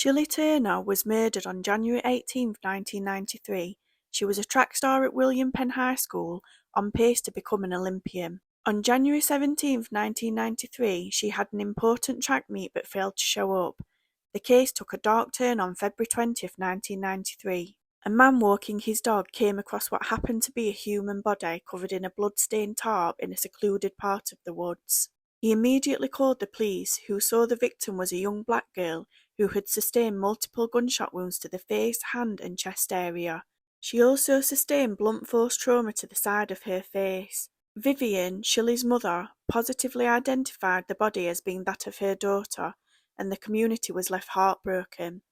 Shilie Turner was murdered on January 18, 1993. She was a track star at William Penn High School, on pace to become an Olympian. On January 17, 1993, she had an important track meet but failed to show up. The case took a dark turn on February 20, 1993. A man walking his dog came across what happened to be a human body covered in a blood-stained tarp in a secluded part of the woods. He immediately called the police, who saw the victim was a young black girl who had sustained multiple gunshot wounds to the face, hand and chest area. She also sustained blunt force trauma to the side of her face. Vivian, Shilie's mother, positively identified the body as being that of her daughter, and the community was left heartbroken.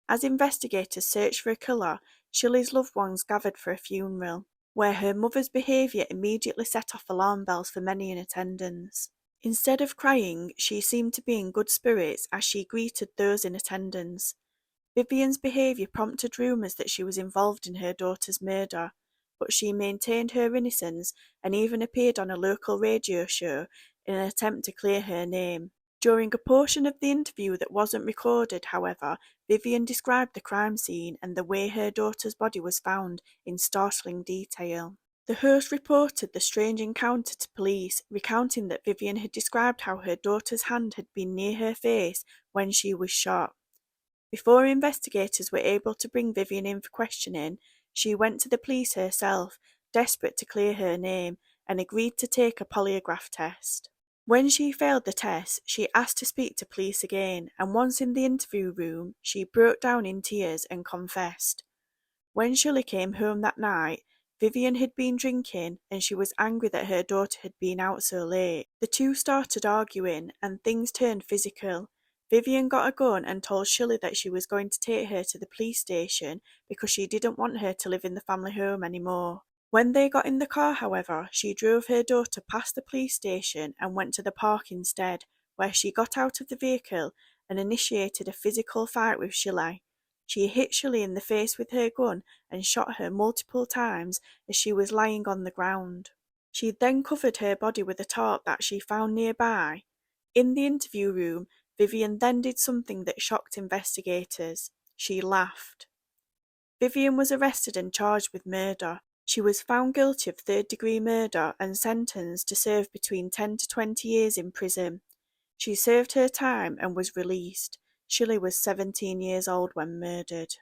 As investigators searched for a killer, Shilie's loved ones gathered for a funeral, where her mother's behaviour immediately set off alarm bells for many in attendance. Instead of crying, she seemed to be in good spirits as she greeted those in attendance. Vivian's behaviour prompted rumours that she was involved in her daughter's murder, but she maintained her innocence and even appeared on a local radio show in an attempt to clear her name. During a portion of the interview that wasn't recorded, however, Vivian described the crime scene and the way her daughter's body was found in startling detail. The host reported the strange encounter to police, recounting that Vivian had described how her daughter's hand had been near her face when she was shot. Before investigators were able to bring Vivian in for questioning, she went to the police herself, desperate to clear her name, and agreed to take a polygraph test. When she failed the test, she asked to speak to police again, and once in the interview room, she broke down in tears and confessed. When Shilie came home that night, Vivian had been drinking and she was angry that her daughter had been out so late. The two started arguing and things turned physical. Vivian got a gun and told Shilie that she was going to take her to the police station because she didn't want her to live in the family home anymore. When they got in the car, however, she drove her daughter past the police station and went to the park instead, where she got out of the vehicle and initiated a physical fight with Shilie. She hit Shilie in the face with her gun and shot her multiple times as she was lying on the ground. She then covered her body with a tarp that she found nearby. In the interview room, Vivian then did something that shocked investigators. She laughed. Vivian was arrested and charged with murder. She was found guilty of third-degree murder and sentenced to serve between 10 to 20 years in prison. She served her time and was released. Shilie was 17 years old when murdered.